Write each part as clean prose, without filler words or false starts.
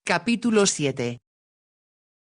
Capítulo 7.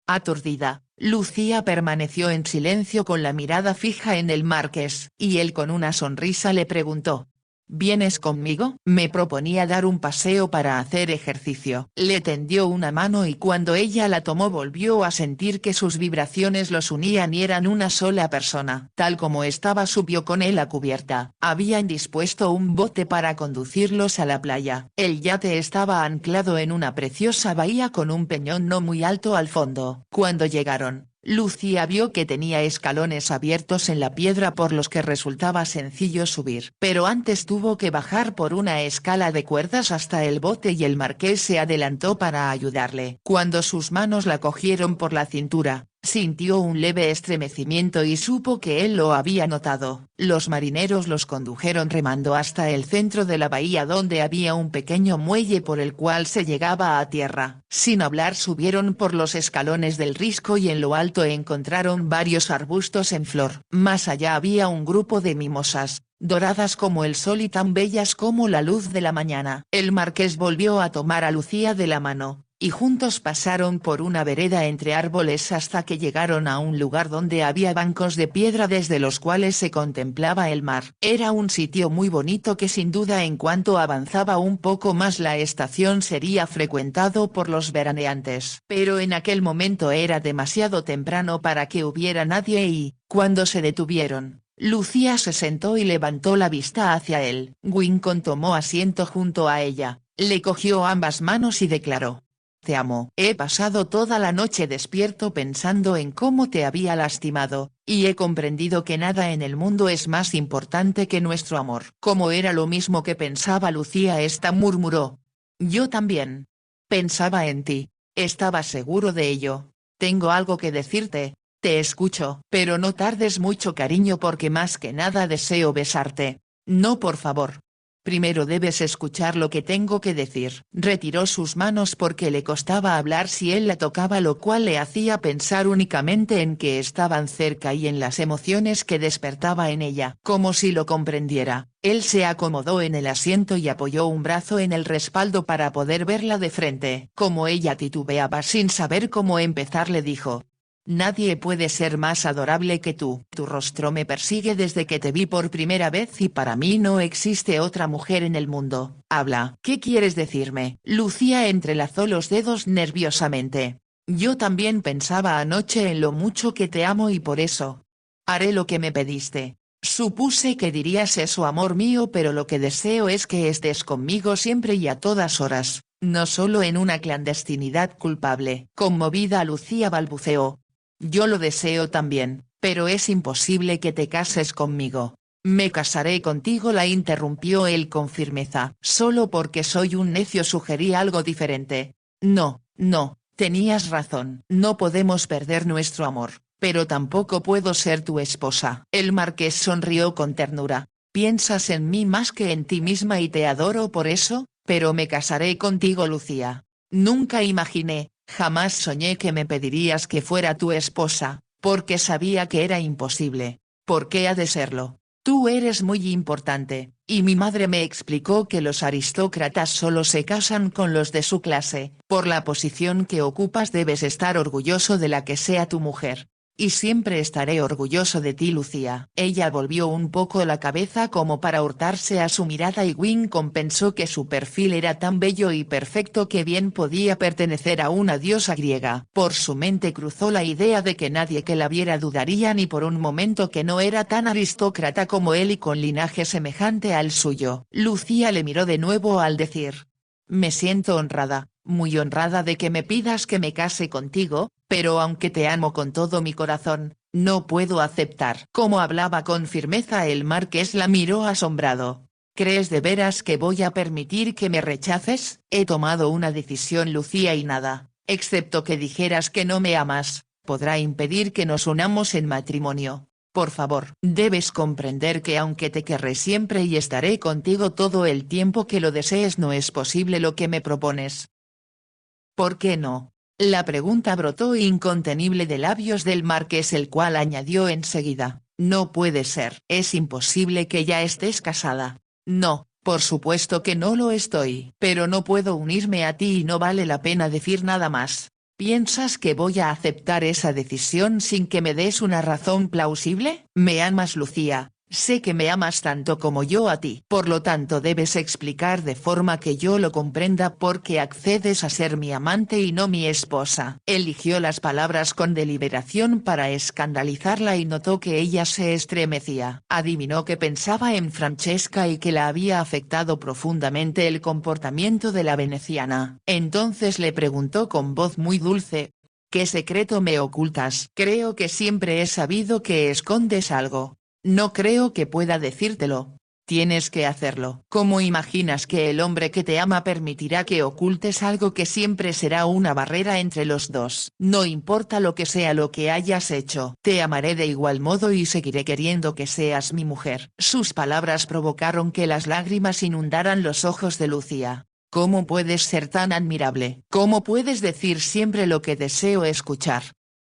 Aturdida, Lucía permaneció en silencio con la mirada fija en el marqués, y él con una sonrisa le preguntó: ¿Vienes conmigo? Me proponía dar un paseo para hacer ejercicio. Le tendió una mano y cuando ella la tomó volvió a sentir que sus vibraciones los unían y eran una sola persona. Tal como estaba subió con él a cubierta. Habían dispuesto un bote para conducirlos a la playa. El yate estaba anclado en una preciosa bahía con un peñón no muy alto al fondo. Cuando llegaron, Lucía vio que tenía escalones abiertos en la piedra por los que resultaba sencillo subir. Pero antes tuvo que bajar por una escala de cuerdas hasta el bote y el marqués se adelantó para ayudarle. Cuando sus manos la cogieron por la cintura, sintió un leve estremecimiento y supo que él lo había notado. Los marineros los condujeron remando hasta el centro de la bahía donde había un pequeño muelle por el cual se llegaba a tierra. Sin hablar subieron por los escalones del risco y en lo alto encontraron varios arbustos en flor. Más allá había un grupo de mimosas, doradas como el sol y tan bellas como la luz de la mañana. El marqués volvió a tomar a Lucía de la mano, y juntos pasaron por una vereda entre árboles hasta que llegaron a un lugar donde había bancos de piedra desde los cuales se contemplaba el mar. Era un sitio muy bonito que sin duda en cuanto avanzaba un poco más la estación sería frecuentado por los veraneantes. Pero en aquel momento era demasiado temprano para que hubiera nadie y, cuando se detuvieron, Lucía se sentó y levantó la vista hacia él. Wincon tomó asiento junto a ella, le cogió ambas manos y declaró: Te amo. He pasado toda la noche despierto pensando en cómo te había lastimado, y he comprendido que nada en el mundo es más importante que nuestro amor. Como era lo mismo que pensaba Lucía, esta murmuró: Yo también. Pensaba en ti, estaba seguro de ello. Tengo algo que decirte. Te escucho. Pero no tardes mucho, cariño, porque más que nada deseo besarte. No, por favor. Primero debes escuchar lo que tengo que decir. Retiró sus manos porque le costaba hablar si él la tocaba, lo cual le hacía pensar únicamente en que estaban cerca y en las emociones que despertaba en ella. Como si lo comprendiera, él se acomodó en el asiento y apoyó un brazo en el respaldo para poder verla de frente. Como ella titubeaba sin saber cómo empezar, le dijo: Nadie puede ser más adorable que tú. Tu rostro me persigue desde que te vi por primera vez y para mí no existe otra mujer en el mundo. Habla. ¿Qué quieres decirme? Lucía entrelazó los dedos nerviosamente. Yo también pensaba anoche en lo mucho que te amo y por eso haré lo que me pediste. Supuse que dirías eso, amor mío, pero lo que deseo es que estés conmigo siempre y a todas horas, no solo en una clandestinidad culpable. Conmovida, Lucía balbuceó: Yo lo deseo también, pero es imposible que te cases conmigo. Me casaré contigo, la interrumpió él con firmeza. Solo porque soy un necio, sugerí algo diferente. No, no, tenías razón. No podemos perder nuestro amor, pero tampoco puedo ser tu esposa. El marqués sonrió con ternura. Piensas en mí más que en ti misma y te adoro por eso, pero me casaré contigo, Lucía. Nunca imaginé, jamás soñé que me pedirías que fuera tu esposa, porque sabía que era imposible. ¿Por qué ha de serlo? Tú eres muy importante, y mi madre me explicó que los aristócratas solo se casan con los de su clase. Por la posición que ocupas debes estar orgulloso de la que sea tu mujer. Y siempre estaré orgulloso de ti, Lucía. Ella volvió un poco la cabeza como para hurtarse a su mirada y Wincon pensó que su perfil era tan bello y perfecto que bien podía pertenecer a una diosa griega. Por su mente cruzó la idea de que nadie que la viera dudaría ni por un momento que no era tan aristócrata como él y con linaje semejante al suyo. Lucía le miró de nuevo al decir: Me siento honrada, muy honrada de que me pidas que me case contigo, pero aunque te amo con todo mi corazón, no puedo aceptar. Como hablaba con firmeza, el marqués la miró asombrado. ¿Crees de veras que voy a permitir que me rechaces? He tomado una decisión, Lucía, y nada, excepto que dijeras que no me amas, podrá impedir que nos unamos en matrimonio. Por favor, debes comprender que aunque te querré siempre y estaré contigo todo el tiempo que lo desees, no es posible lo que me propones. ¿Por qué no? La pregunta brotó incontenible de labios del marqués, el cual añadió enseguida: No puede ser. Es imposible que ya estés casada. No, Por supuesto que no lo estoy. Pero no puedo unirme a ti y no vale la pena decir nada más. ¿Piensas que voy a aceptar esa decisión sin que me des una razón plausible? ¿Me amas, Lucía? Sé que me amas tanto como yo a ti. Por lo tanto debes explicar de forma que yo lo comprenda por qué accedes a ser mi amante y no mi esposa. Eligió las palabras con deliberación para escandalizarla y notó que ella se estremecía. Adivinó que pensaba en Francesca y que la había afectado profundamente el comportamiento de la veneciana. Entonces le preguntó con voz muy dulce: ¿qué secreto me ocultas? Creo que siempre he sabido que escondes algo. No creo que pueda decírtelo. Tienes que hacerlo. ¿Cómo imaginas que el hombre que te ama permitirá que ocultes algo que siempre será una barrera entre los dos? No importa lo que sea lo que hayas hecho. Te amaré de igual modo y seguiré queriendo que seas mi mujer. Sus palabras provocaron que las lágrimas inundaran los ojos de Lucía. ¿Cómo puedes ser tan admirable? ¿Cómo puedes decir siempre lo que deseo escuchar?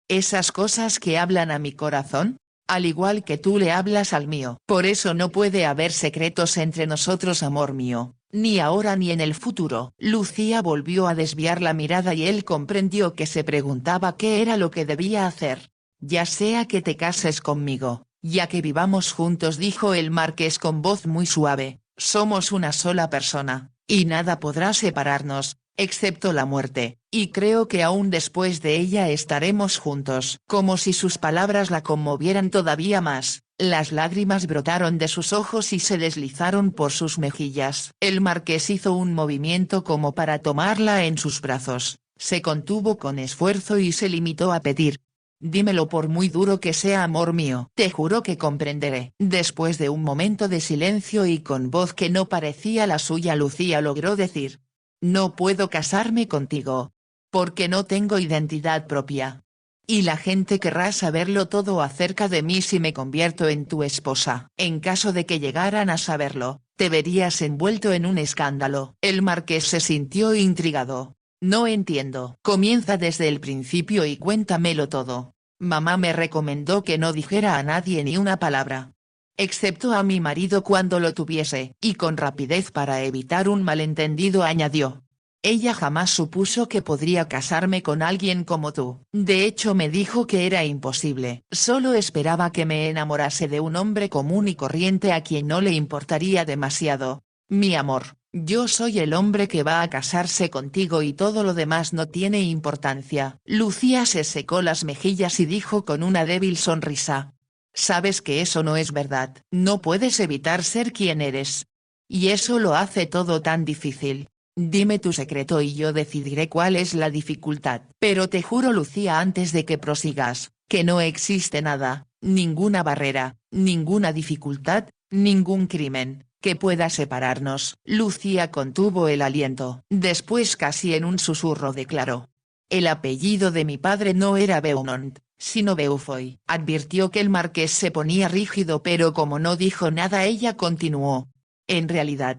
¿Esas cosas que hablan a mi corazón? Al igual que tú le hablas al mío. Por eso no puede haber secretos entre nosotros, amor mío, ni ahora ni en el futuro. Lucía volvió a desviar la mirada y él comprendió que se preguntaba qué era lo que debía hacer. Ya sea que te cases conmigo, ya que vivamos juntos, dijo el marqués con voz muy suave, somos una sola persona, y nada podrá separarnos, excepto la muerte, y creo que aún después de ella estaremos juntos. Como si sus palabras la conmovieran todavía más, las lágrimas brotaron de sus ojos y se deslizaron por sus mejillas. El marqués hizo un movimiento como para tomarla en sus brazos, se contuvo con esfuerzo y se limitó a pedir: dímelo por muy duro que sea, amor mío. Te juro que comprenderé. Después de un momento de silencio y con voz que no parecía la suya, Lucía logró decir: no puedo casarme contigo. Porque no tengo identidad propia. Y la gente querrá saberlo todo acerca de mí si me convierto en tu esposa. En caso de que llegaran a saberlo, te verías envuelto en un escándalo. El marqués se sintió intrigado. No entiendo. Comienza desde el principio y cuéntamelo todo. Mamá me recomendó que no dijera a nadie ni una palabra. Excepto a mi marido cuando lo tuviese, y con rapidez para evitar un malentendido añadió: ella jamás supuso que podría casarme con alguien como tú. De hecho me dijo que era imposible. Solo esperaba que me enamorase de un hombre común y corriente a quien no le importaría demasiado. Mi amor, yo soy el hombre que va a casarse contigo y todo lo demás no tiene importancia. Lucía se secó las mejillas y dijo con una débil sonrisa: sabes que eso no es verdad. No puedes evitar ser quien eres. Y eso lo hace todo tan difícil. Dime tu secreto y yo decidiré cuál es la dificultad. Pero te juro, Lucía, antes de que prosigas, que no existe nada, ninguna barrera, ninguna dificultad, ningún crimen, que pueda separarnos. Lucía contuvo el aliento. Después, casi en un susurro, declaró: el apellido de mi padre no era Beaumont, sino Beaufoy. Advirtió que el marqués se ponía rígido, pero como no dijo nada ella continuó: en realidad,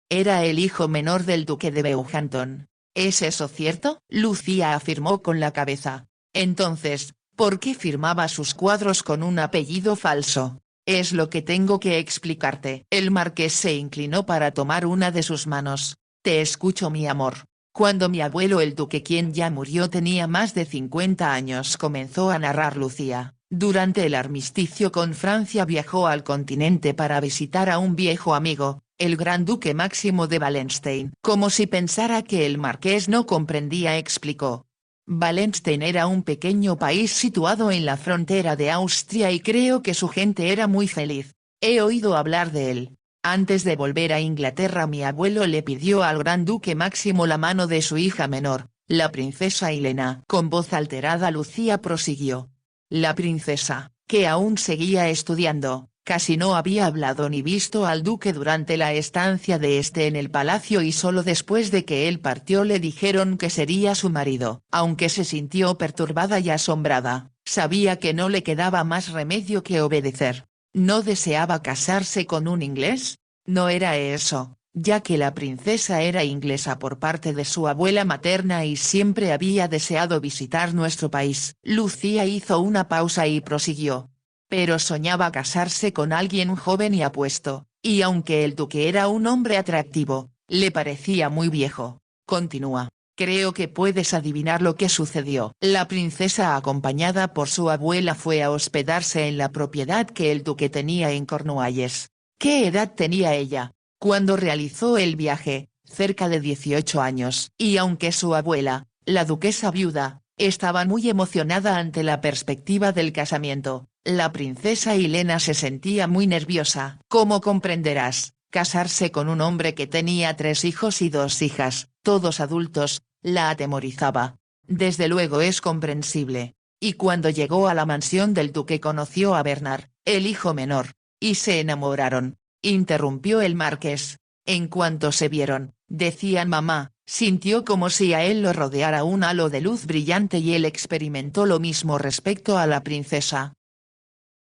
era el hijo menor del duque de Beauhampton. ¿Es eso cierto? Lucía afirmó con la cabeza. Entonces, ¿por qué firmaba sus cuadros con un apellido falso? Es lo que tengo que explicarte. El marqués se inclinó para tomar una de sus manos. Te escucho, mi amor. Cuando mi abuelo el duque, quien ya murió, tenía más de 50 años, comenzó a narrar Lucía. Durante el armisticio con Francia viajó al continente para visitar a un viejo amigo, el gran duque Máximo de Wallenstein. Como si pensara que el marqués no comprendía, explicó: Wallenstein era un pequeño país situado en la frontera de Austria y creo que su gente era muy feliz. He oído hablar de él. Antes de volver a Inglaterra, mi abuelo le pidió al gran duque Máximo la mano de su hija menor, la princesa Helena. Con voz alterada Lucía prosiguió: la princesa, que aún seguía estudiando, casi no había hablado ni visto al duque durante la estancia de este en el palacio y solo después de que él partió le dijeron que sería su marido. Aunque se sintió perturbada y asombrada, sabía que no le quedaba más remedio que obedecer. ¿No deseaba casarse con un inglés? No era eso, ya que la princesa era inglesa por parte de su abuela materna y siempre había deseado visitar nuestro país. Lucía hizo una pausa y prosiguió: pero soñaba casarse con alguien joven y apuesto, Y aunque el duque era un hombre atractivo, le parecía muy viejo. Continúa. Creo que puedes adivinar lo que sucedió. La princesa acompañada por su abuela fue a hospedarse en la propiedad que el duque tenía en Cornualles. ¿Qué edad tenía ella cuando realizó el viaje? Cerca de 18 años. Y aunque su abuela, la duquesa viuda, estaba muy emocionada ante la perspectiva del casamiento, la princesa Helena se sentía muy nerviosa. Como comprenderás, casarse con un hombre que tenía 3 hijos y 2 hijas, todos adultos, la atemorizaba. Desde luego es comprensible. Y cuando llegó a la mansión del duque conoció a Bernard, el hijo menor, y se enamoraron. Interrumpió el marqués. En cuanto se vieron, decían mamá, sintió como si a él lo rodeara un halo de luz brillante y él experimentó lo mismo respecto a la princesa.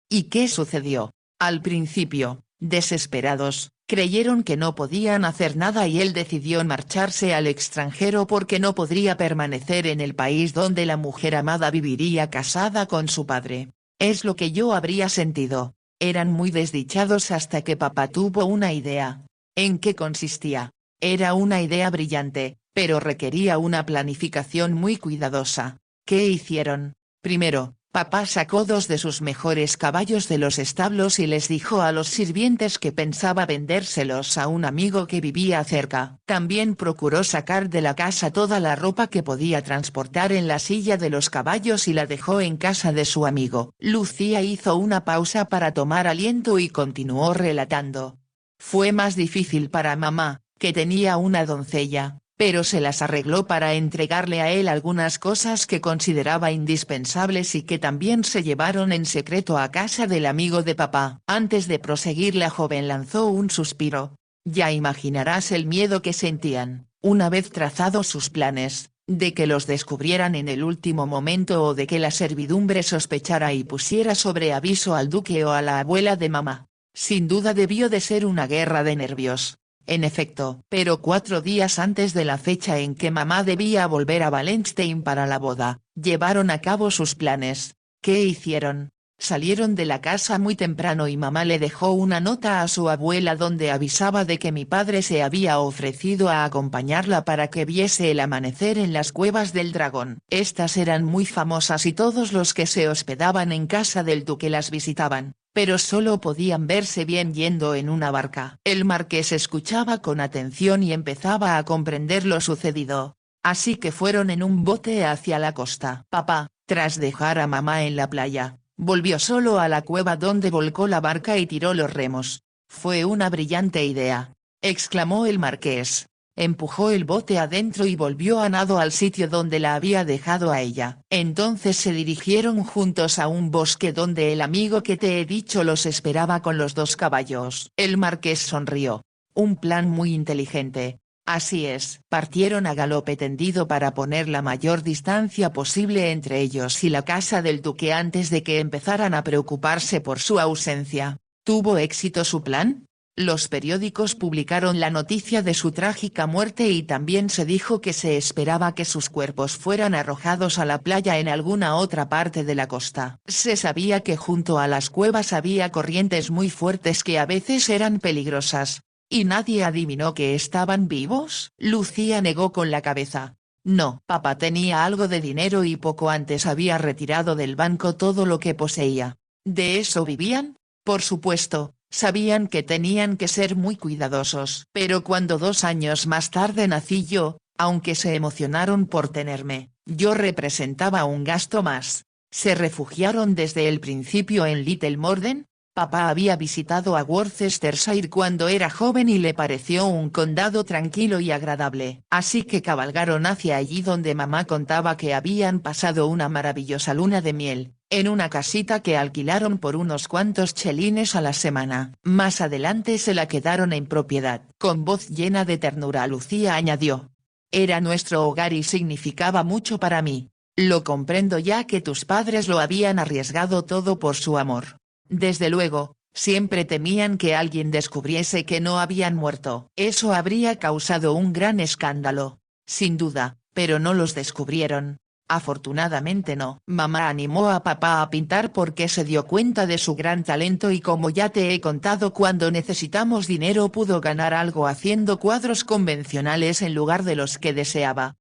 ¿Y qué sucedió? Al principio, desesperados, creyeron que no podían hacer nada y él decidió marcharse al extranjero porque no podría permanecer en el país donde la mujer amada viviría casada con su padre. Es lo que yo habría sentido. Eran muy desdichados hasta que papá tuvo una idea. ¿En qué consistía? Era una idea brillante, pero requería una planificación muy cuidadosa. ¿Qué hicieron? Primero, papá sacó 2 de sus mejores caballos de los establos y les dijo a los sirvientes que pensaba vendérselos a un amigo que vivía cerca. También procuró sacar de la casa toda la ropa que podía transportar en la silla de los caballos y la dejó en casa de su amigo. Lucía hizo una pausa para tomar aliento y continuó relatando. Fue más difícil para mamá, que tenía una doncella, pero se las arregló para entregarle a él algunas cosas que consideraba indispensables y que también se llevaron en secreto a casa del amigo de papá. Antes de proseguir la joven lanzó un suspiro. Ya imaginarás el miedo que sentían, una vez trazados sus planes, de que los descubrieran en el último momento o de que la servidumbre sospechara y pusiera sobre aviso al duque o a la abuela de mamá. Sin duda debió de ser una guerra de nervios. En efecto, pero 4 días antes de la fecha en que mamá debía volver a Wallenstein para la boda, llevaron a cabo sus planes. ¿Qué hicieron? Salieron de la casa muy temprano y mamá le dejó una nota a su abuela donde avisaba de que mi padre se había ofrecido a acompañarla para que viese el amanecer en las cuevas del dragón. Estas eran muy famosas y todos los que se hospedaban en casa del duque las visitaban, pero solo podían verse bien yendo en una barca. El marqués escuchaba con atención y empezaba a comprender lo sucedido. Así que fueron en un bote hacia la costa. Papá, tras dejar a mamá en la playa, volvió solo a la cueva donde volcó la barca y tiró los remos. Fue una brillante idea, exclamó el marqués. Empujó el bote adentro y volvió a nado al sitio donde la había dejado a ella. Entonces se dirigieron juntos a un bosque donde el amigo que te he dicho los esperaba con los 2 caballos. El marqués sonrió. Un plan muy inteligente. Así es. Partieron a galope tendido para poner la mayor distancia posible entre ellos y la casa del duque antes de que empezaran a preocuparse por su ausencia. ¿Tuvo éxito su plan? Los periódicos publicaron la noticia de su trágica muerte y también se dijo que se esperaba que sus cuerpos fueran arrojados a la playa en alguna otra parte de la costa. Se sabía que junto a las cuevas había corrientes muy fuertes que a veces eran peligrosas. ¿Y nadie adivinó que estaban vivos? Lucía negó con la cabeza. No. Papá tenía algo de dinero y poco antes había retirado del banco todo lo que poseía. ¿De eso vivían? Por supuesto. Sabían que tenían que ser muy cuidadosos. Pero cuando 2 años más tarde nací yo, aunque se emocionaron por tenerme, yo representaba un gasto más. ¿Se refugiaron desde el principio en Little Morden? Papá había visitado a Worcestershire cuando era joven y le pareció un condado tranquilo y agradable. Así que cabalgaron hacia allí donde mamá contaba que habían pasado una maravillosa luna de miel, en una casita que alquilaron por unos cuantos chelines a la semana. Más adelante se la quedaron en propiedad. Con voz llena de ternura Lucía añadió. Era nuestro hogar y significaba mucho para mí. Lo comprendo ya que tus padres lo habían arriesgado todo por su amor. Desde luego, siempre temían que alguien descubriese que no habían muerto. Eso habría causado un gran escándalo. Sin duda, pero no los descubrieron. Afortunadamente no. Mamá animó a papá a pintar porque se dio cuenta de su gran talento y como ya te he contado cuando necesitamos dinero pudo ganar algo haciendo cuadros convencionales en lugar de los que deseaba.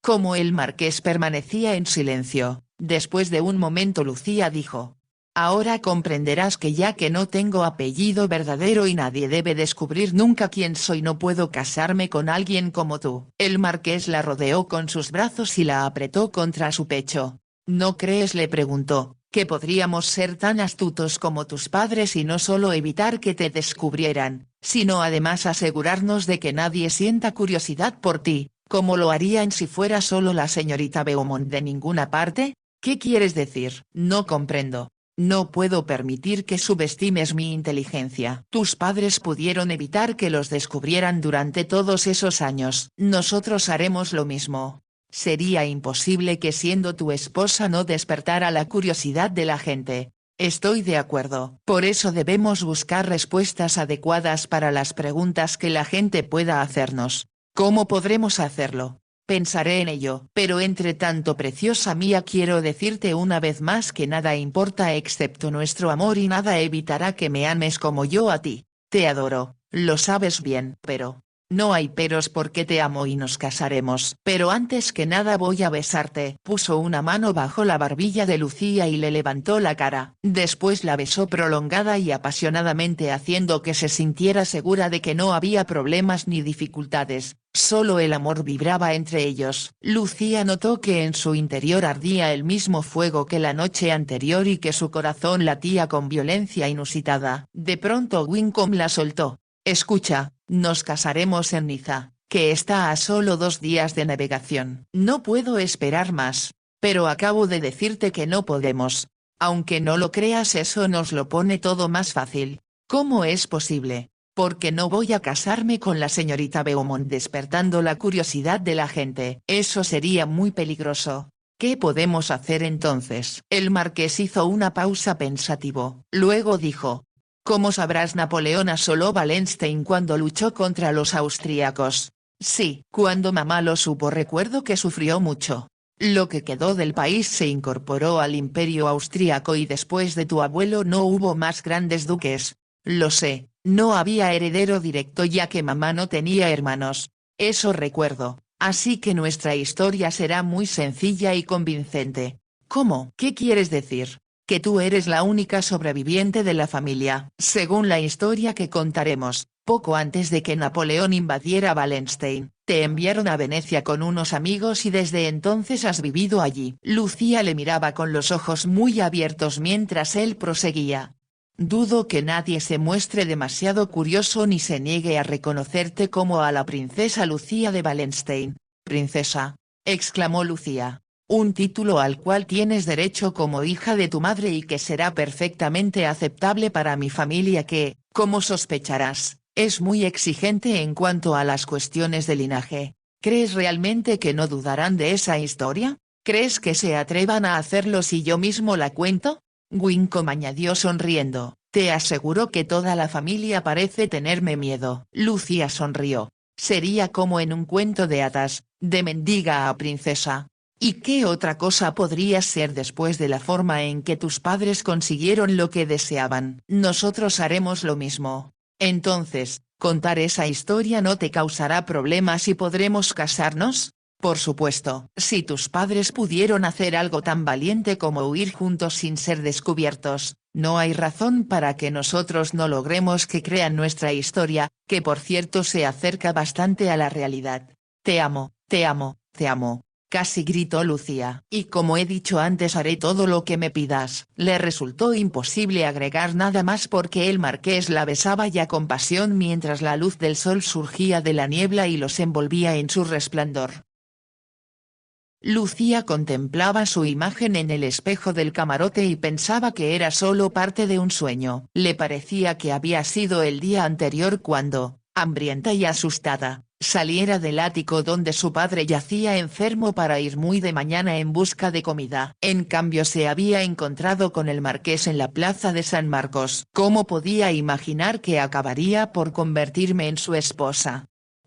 Como el marqués permanecía en silencio, después de un momento Lucía dijo. Ahora comprenderás que ya que no tengo apellido verdadero y nadie debe descubrir nunca quién soy no puedo casarme con alguien como tú. El marqués la rodeó con sus brazos y la apretó contra su pecho. ¿No crees? Le preguntó, que podríamos ser tan astutos como tus padres y no solo evitar que te descubrieran, sino además asegurarnos de que nadie sienta curiosidad por ti, como lo harían si fuera solo la señorita Beaumont de ninguna parte? ¿Qué quieres decir? No comprendo. No puedo permitir que subestimes mi inteligencia. Tus padres pudieron evitar que los descubrieran durante todos esos años. Nosotros haremos lo mismo. Sería imposible que siendo tu esposa no despertara la curiosidad de la gente. Estoy de acuerdo. Por eso debemos buscar respuestas adecuadas para las preguntas que la gente pueda hacernos. ¿Cómo podremos hacerlo? Pensaré en ello. Pero entre tanto, preciosa mía, quiero decirte una vez más que nada importa excepto nuestro amor y nada evitará que me ames como yo a ti. Te adoro, lo sabes bien. Pero no hay peros porque te amo y nos casaremos. Pero antes que nada voy a besarte. Puso una mano bajo la barbilla de Lucía y le levantó la cara. Después la besó prolongada y apasionadamente haciendo que se sintiera segura de que no había problemas ni dificultades. Solo el amor vibraba entre ellos. Lucía notó que en su interior ardía el mismo fuego que la noche anterior y que su corazón latía con violencia inusitada. De pronto Wincombe la soltó. Escucha, nos casaremos en Niza, que está a solo 2 días de navegación. No puedo esperar más, pero acabo de decirte que no podemos. Aunque no lo creas, eso nos lo pone todo más fácil. ¿Cómo es posible? Porque no voy a casarme con la señorita Beaumont, despertando la curiosidad de la gente. Eso sería muy peligroso. ¿Qué podemos hacer entonces? El marqués hizo una pausa pensativo. Luego dijo. Como sabrás, Napoleón asoló Wallenstein cuando luchó contra los austríacos. Sí, cuando mamá lo supo recuerdo que sufrió mucho. Lo que quedó del país se incorporó al imperio austríaco y después de tu abuelo no hubo más grandes duques. Lo sé, no había heredero directo ya que mamá no tenía hermanos. Eso recuerdo, así que nuestra historia será muy sencilla y convincente. ¿Cómo? ¿Qué quieres decir? Que tú eres la única sobreviviente de la familia. Según la historia que contaremos, poco antes de que Napoleón invadiera Wallenstein, te enviaron a Venecia con unos amigos y desde entonces has vivido allí. Lucía le miraba con los ojos muy abiertos mientras él proseguía. Dudo que nadie se muestre demasiado curioso ni se niegue a reconocerte como a la princesa Lucía de Wallenstein. Princesa, exclamó Lucía. Un título al cual tienes derecho como hija de tu madre y que será perfectamente aceptable para mi familia que, como sospecharás, es muy exigente en cuanto a las cuestiones de linaje. ¿Crees realmente que no dudarán de esa historia? ¿Crees que se atrevan a hacerlo si yo mismo la cuento? Wincombe añadió sonriendo, te aseguro que toda la familia parece tenerme miedo. Lucía sonrió. Sería como en un cuento de hadas, de mendiga a princesa. ¿Y qué otra cosa podría ser después de la forma en que tus padres consiguieron lo que deseaban? Nosotros haremos lo mismo. Entonces, ¿contar esa historia no te causará problemas y podremos casarnos? Por supuesto. Si tus padres pudieron hacer algo tan valiente como huir juntos sin ser descubiertos, no hay razón para que nosotros no logremos que crean nuestra historia, que por cierto se acerca bastante a la realidad. Te amo, te amo, te amo. Casi gritó Lucía. Y como he dicho antes, haré todo lo que me pidas. Le resultó imposible agregar nada más porque el marqués la besaba ya con pasión mientras la luz del sol surgía de la niebla y los envolvía en su resplandor. Lucía contemplaba su imagen en el espejo del camarote y pensaba que era solo parte de un sueño. Le parecía que había sido el día anterior cuando, hambrienta y asustada, saliera del ático donde su padre yacía enfermo para ir muy de mañana en busca de comida. En cambio se había encontrado con el marqués en la plaza de San Marcos. ¿Cómo podía imaginar que acabaría por convertirme en su esposa?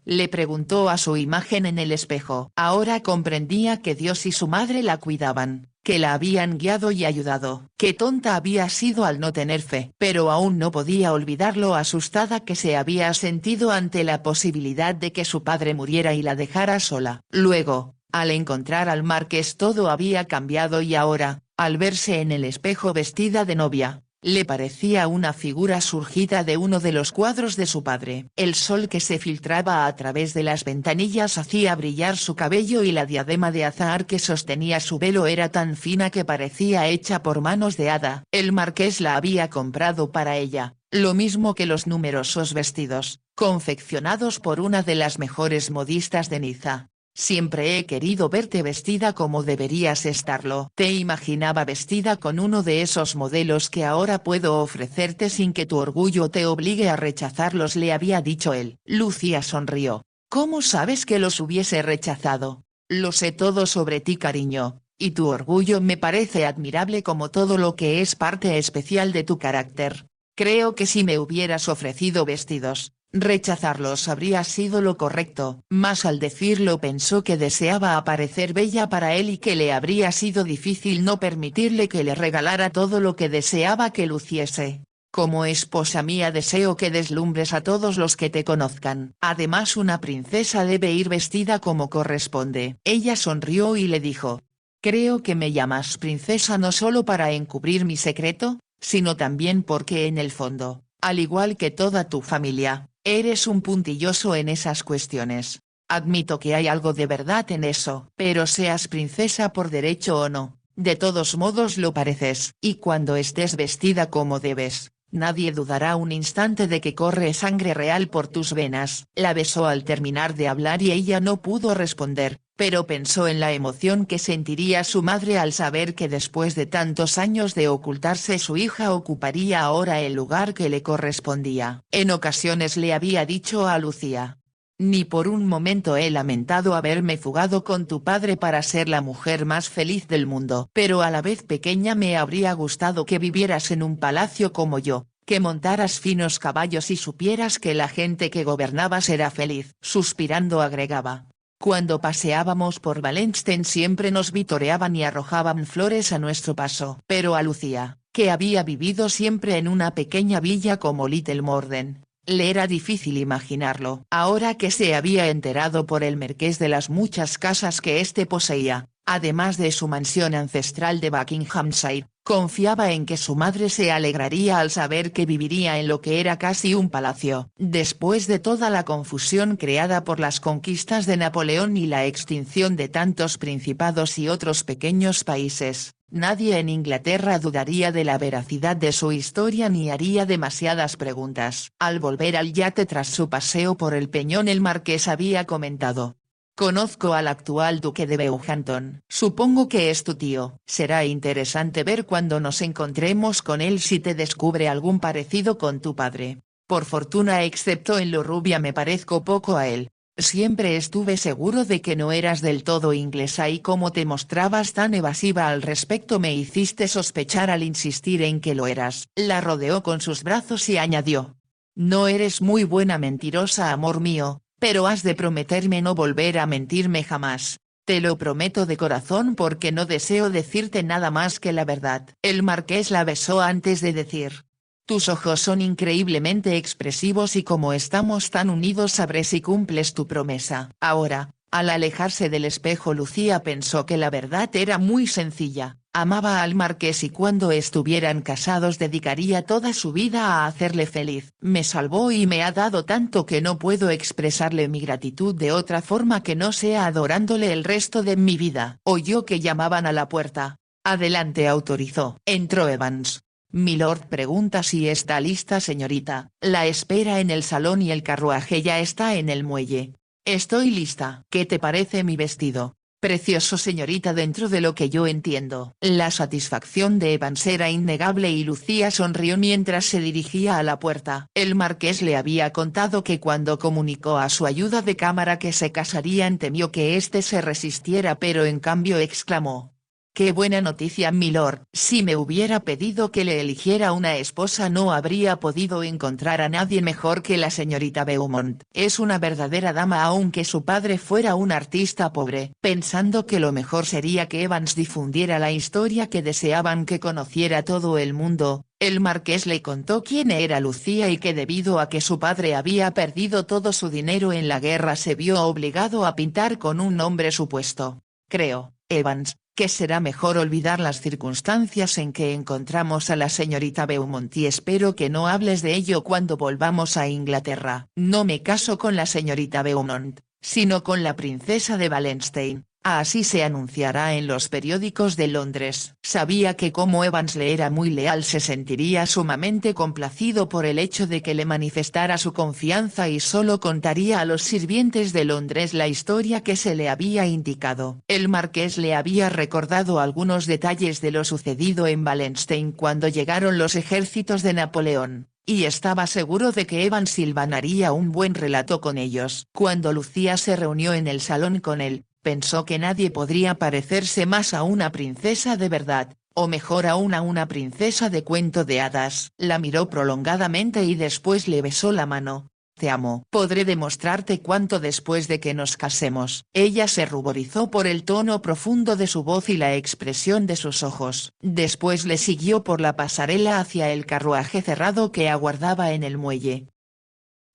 Le preguntó a su imagen en el espejo. Ahora comprendía que Dios y su madre la cuidaban, que la habían guiado y ayudado. Qué tonta había sido al no tener fe. Pero aún no podía olvidar lo asustada que se había sentido ante la posibilidad de que su padre muriera y la dejara sola. Luego, al encontrar al marqués todo había cambiado y ahora, al verse en el espejo vestida de novia, le parecía una figura surgida de uno de los cuadros de su padre. El sol que se filtraba a través de las ventanillas hacía brillar su cabello y la diadema de azahar que sostenía su velo era tan fina que parecía hecha por manos de hada. El marqués la había comprado para ella, lo mismo que los numerosos vestidos, confeccionados por una de las mejores modistas de Niza. Siempre he querido verte vestida como deberías estarlo. Te imaginaba vestida con uno de esos modelos que ahora puedo ofrecerte sin que tu orgullo te obligue a rechazarlos, le había dicho él. Lucía sonrió. ¿Cómo sabes que los hubiese rechazado? Lo sé todo sobre ti, cariño, y tu orgullo me parece admirable como todo lo que es parte especial de tu carácter. Creo que si me hubieras ofrecido vestidos, rechazarlos habría sido lo correcto. Mas al decirlo pensó que deseaba aparecer bella para él y que le habría sido difícil no permitirle que le regalara todo lo que deseaba que luciese. Como esposa mía deseo que deslumbres a todos los que te conozcan. Además, una princesa debe ir vestida como corresponde. Ella sonrió y le dijo: creo que me llamas princesa no solo para encubrir mi secreto, sino también porque en el fondo, al igual que toda tu familia, eres un puntilloso en esas cuestiones. Admito que hay algo de verdad en eso. Pero seas princesa por derecho o no, de todos modos lo pareces. Y cuando estés vestida como debes, nadie dudará un instante de que corre sangre real por tus venas. La besó al terminar de hablar y ella no pudo responder, pero pensó en la emoción que sentiría su madre al saber que después de tantos años de ocultarse su hija ocuparía ahora el lugar que le correspondía. En ocasiones le había dicho a Lucía: ni por un momento he lamentado haberme fugado con tu padre para ser la mujer más feliz del mundo. Pero a la vez pequeña me habría gustado que vivieras en un palacio como yo, que montaras finos caballos y supieras que la gente que gobernabas era feliz. Suspirando agregaba: cuando paseábamos por Wallenstein siempre nos vitoreaban y arrojaban flores a nuestro paso. Pero a Lucía, que había vivido siempre en una pequeña villa como Little Morden, le era difícil imaginarlo. Ahora que se había enterado por el marqués de las muchas casas que éste poseía, además de su mansión ancestral de Buckinghamshire, confiaba en que su madre se alegraría al saber que viviría en lo que era casi un palacio. Después de toda la confusión creada por las conquistas de Napoleón y la extinción de tantos principados y otros pequeños países, nadie en Inglaterra dudaría de la veracidad de su historia ni haría demasiadas preguntas. Al volver al yate tras su paseo por el Peñón, el marqués había comentado: conozco al actual duque de Beauhampton. Supongo que es tu tío. Será interesante ver cuando nos encontremos con él si te descubre algún parecido con tu padre. Por fortuna, excepto en lo rubia, me parezco poco a él. Siempre estuve seguro de que no eras del todo inglesa y como te mostrabas tan evasiva al respecto me hiciste sospechar al insistir en que lo eras. La rodeó con sus brazos y añadió: no eres muy buena mentirosa, amor mío, pero has de prometerme no volver a mentirme jamás. Te lo prometo de corazón porque no deseo decirte nada más que la verdad. El marqués la besó antes de decir: tus ojos son increíblemente expresivos y como estamos tan unidos sabré si cumples tu promesa. Ahora, al alejarse del espejo, Lucía pensó que la verdad era muy sencilla: amaba al marqués y cuando estuvieran casados dedicaría toda su vida a hacerle feliz. Me salvó y me ha dado tanto que no puedo expresarle mi gratitud de otra forma que no sea adorándole el resto de mi vida. Oyó que llamaban a la puerta. Adelante, autorizó. Entró Evans. Milord pregunta si está lista, señorita. La espera en el salón y el carruaje ya está en el muelle. Estoy lista. ¿Qué te parece mi vestido? Precioso, señorita, dentro de lo que yo entiendo. La satisfacción de Evans era innegable y Lucía sonrió mientras se dirigía a la puerta. El marqués le había contado que cuando comunicó a su ayuda de cámara que se casarían temió que éste se resistiera, pero en cambio exclamó: Qué buena noticia, milord. Si me hubiera pedido que le eligiera una esposa no habría podido encontrar a nadie mejor que la señorita Beaumont. Es una verdadera dama aunque su padre fuera un artista pobre. Pensando que lo mejor sería que Evans difundiera la historia que deseaban que conociera todo el mundo, el marqués le contó quién era Lucía y que debido a que su padre había perdido todo su dinero en la guerra se vio obligado a pintar con un nombre supuesto. Creo, Evans, que será mejor olvidar las circunstancias en que encontramos a la señorita Beaumont y espero que no hables de ello cuando volvamos a Inglaterra. No me caso con la señorita Beaumont, sino con la princesa de Wallenstein. Así se anunciará en los periódicos de Londres. Sabía que como Evans le era muy leal se sentiría sumamente complacido por el hecho de que le manifestara su confianza y solo contaría a los sirvientes de Londres la historia que se le había indicado. El marqués le había recordado algunos detalles de lo sucedido en Wallenstein cuando llegaron los ejércitos de Napoleón, y estaba seguro de que Evans silvanaría un buen relato con ellos. Cuando Lucía se reunió en el salón con él, pensó que nadie podría parecerse más a una princesa de verdad, o mejor aún a una princesa de cuento de hadas. La miró prolongadamente y después le besó la mano. Te amo. Podré demostrarte cuánto después de que nos casemos. Ella se ruborizó por el tono profundo de su voz y la expresión de sus ojos. Después le siguió por la pasarela hacia el carruaje cerrado que aguardaba en el muelle.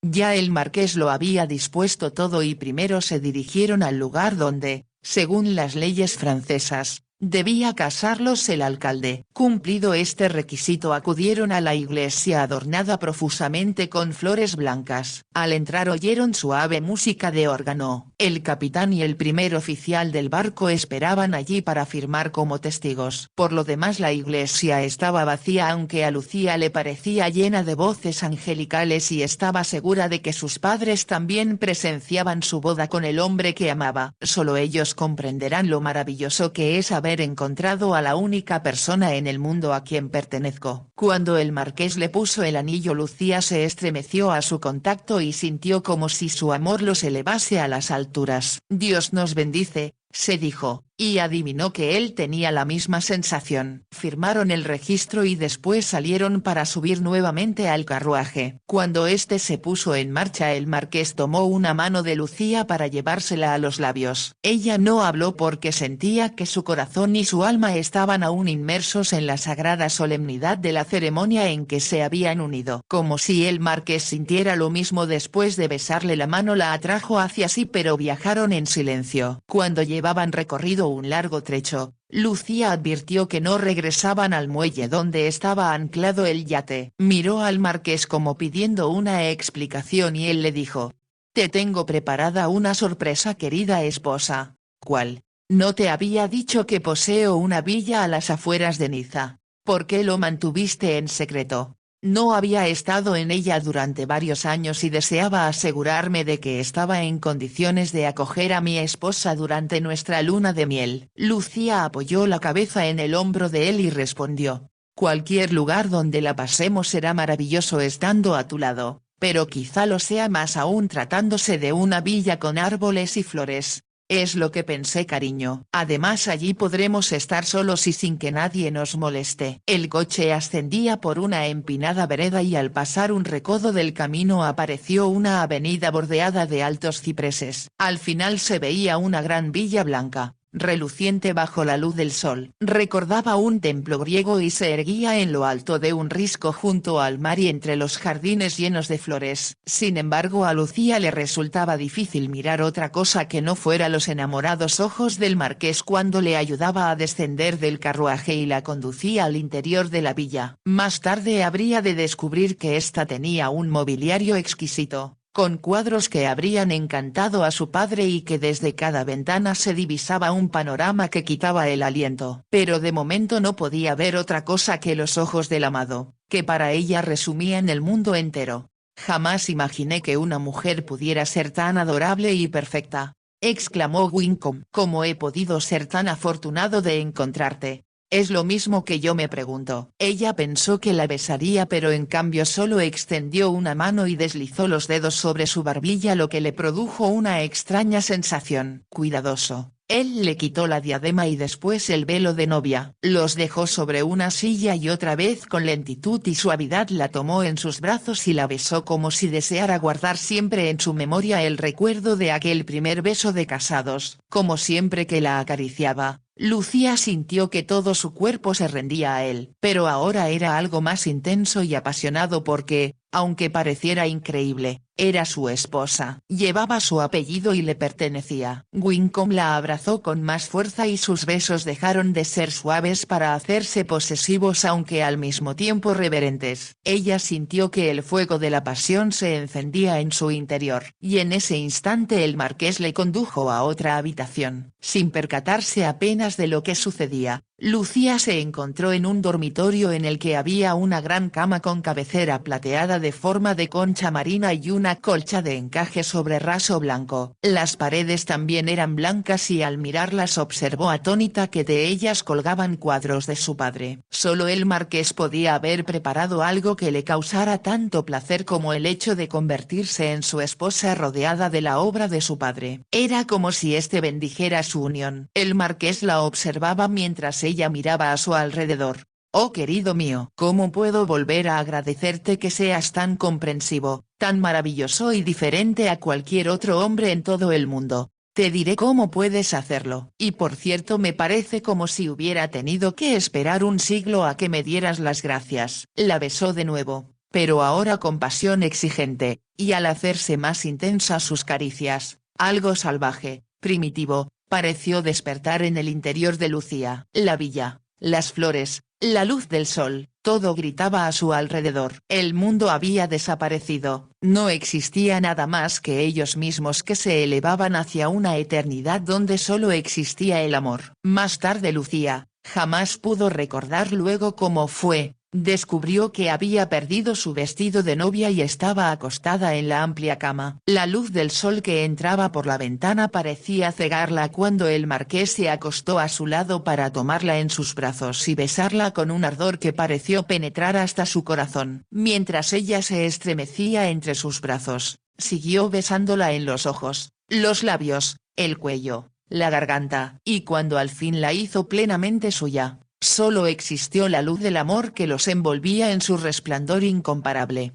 Ya el marqués lo había dispuesto todo y primero se dirigieron al lugar donde, según las leyes francesas, debía casarlos el alcalde. Cumplido este requisito acudieron a la iglesia adornada profusamente con flores blancas. Al entrar oyeron suave música de órgano. El capitán y el primer oficial del barco esperaban allí para firmar como testigos. Por lo demás la iglesia estaba vacía aunque a Lucía le parecía llena de voces angelicales y estaba segura de que sus padres también presenciaban su boda con el hombre que amaba. Solo ellos comprenderán lo maravilloso que es haber encontrado a la única persona en el mundo a quien pertenezco. Cuando el marqués le puso el anillo Lucía se estremeció a su contacto y sintió como si su amor los elevase a las alturas. Dios nos bendice, se dijo, y adivinó que él tenía la misma sensación. Firmaron el registro y después salieron para subir nuevamente al carruaje. Cuando éste se puso en marcha el marqués tomó una mano de Lucía para llevársela a los labios. Ella no habló porque sentía que su corazón y su alma estaban aún inmersos en la sagrada solemnidad de la ceremonia en que se habían unido. Como si el marqués sintiera lo mismo después de besarle la mano la atrajo hacia sí pero viajaron en silencio. Cuando llevaban recorrido un largo trecho, Lucía advirtió que no regresaban al muelle donde estaba anclado el yate. Miró al marqués como pidiendo una explicación y él le dijo: «Te tengo preparada una sorpresa, querida esposa». «¿Cuál? No te había dicho que poseo una villa a las afueras de Niza. ¿Por qué lo mantuviste en secreto?» No había estado en ella durante varios años y deseaba asegurarme de que estaba en condiciones de acoger a mi esposa durante nuestra luna de miel. Lucía apoyó la cabeza en el hombro de él y respondió: «Cualquier lugar donde la pasemos será maravilloso estando a tu lado, pero quizá lo sea más aún tratándose de una villa con árboles y flores». «Es lo que pensé, cariño. Además allí podremos estar solos y sin que nadie nos moleste». El coche ascendía por una empinada vereda y al pasar un recodo del camino apareció una avenida bordeada de altos cipreses. Al final se veía una gran villa blanca, reluciente bajo la luz del sol. Recordaba un templo griego y se erguía en lo alto de un risco junto al mar y entre los jardines llenos de flores. Sin embargo a Lucía le resultaba difícil mirar otra cosa que no fuera los enamorados ojos del marqués cuando le ayudaba a descender del carruaje y la conducía al interior de la villa. Más tarde habría de descubrir que ésta tenía un mobiliario exquisito, con cuadros que habrían encantado a su padre y que desde cada ventana se divisaba un panorama que quitaba el aliento. Pero de momento no podía ver otra cosa que los ojos del amado, que para ella resumían el mundo entero. «Jamás imaginé que una mujer pudiera ser tan adorable y perfecta», exclamó Wincombe. «¿Cómo he podido ser tan afortunado de encontrarte? Es lo mismo que yo me pregunto». Ella pensó que la besaría pero en cambio solo extendió una mano y deslizó los dedos sobre su barbilla lo que le produjo una extraña sensación. «Cuidadoso, Él le quitó la diadema y después el velo de novia, los dejó sobre una silla y otra vez con lentitud y suavidad la tomó en sus brazos y la besó como si deseara guardar siempre en su memoria el recuerdo de aquel primer beso de casados. Como siempre que la acariciaba, Lucía sintió que todo su cuerpo se rendía a él. Pero ahora era algo más intenso y apasionado porque, aunque pareciera increíble, era su esposa. Llevaba su apellido y le pertenecía. Wincom la abrazó con más fuerza y sus besos dejaron de ser suaves para hacerse posesivos aunque al mismo tiempo reverentes. Ella sintió que el fuego de la pasión se encendía en su interior. Y en ese instante el marqués le condujo a otra habitación. Sin percatarse apenas de lo que sucedía, Lucía se encontró en un dormitorio en el que había una gran cama con cabecera plateada de forma de concha marina y una colcha de encaje sobre raso blanco. Las paredes también eran blancas y al mirarlas observó atónita que de ellas colgaban cuadros de su padre. Solo el marqués podía haber preparado algo que le causara tanto placer como el hecho de convertirse en su esposa rodeada de la obra de su padre. Era como si éste bendijera su unión. El marqués la observaba mientras ella miraba a su alrededor. Oh querido mío, ¿cómo puedo volver a agradecerte que seas tan comprensivo, tan maravilloso y diferente a cualquier otro hombre en todo el mundo? Te diré cómo puedes hacerlo. Y por cierto me parece como si hubiera tenido que esperar un siglo a que me dieras las gracias. La besó de nuevo, pero ahora con pasión exigente, y al hacerse más intensas sus caricias, algo salvaje, primitivo, pareció despertar en el interior de Lucía. La villa, las flores, la luz del sol, todo gritaba a su alrededor. El mundo había desaparecido, no existía nada más que ellos mismos que se elevaban hacia una eternidad donde solo existía el amor. Más tarde Lucía, jamás pudo recordar luego cómo fue. Descubrió que había perdido su vestido de novia y estaba acostada en la amplia cama. La luz del sol que entraba por la ventana parecía cegarla cuando el marqués se acostó a su lado para tomarla en sus brazos y besarla con un ardor que pareció penetrar hasta su corazón. Mientras ella se estremecía entre sus brazos, siguió besándola en los ojos, los labios, el cuello, la garganta, y cuando al fin la hizo plenamente suya, solo existió la luz del amor que los envolvía en su resplandor incomparable.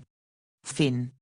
Fin.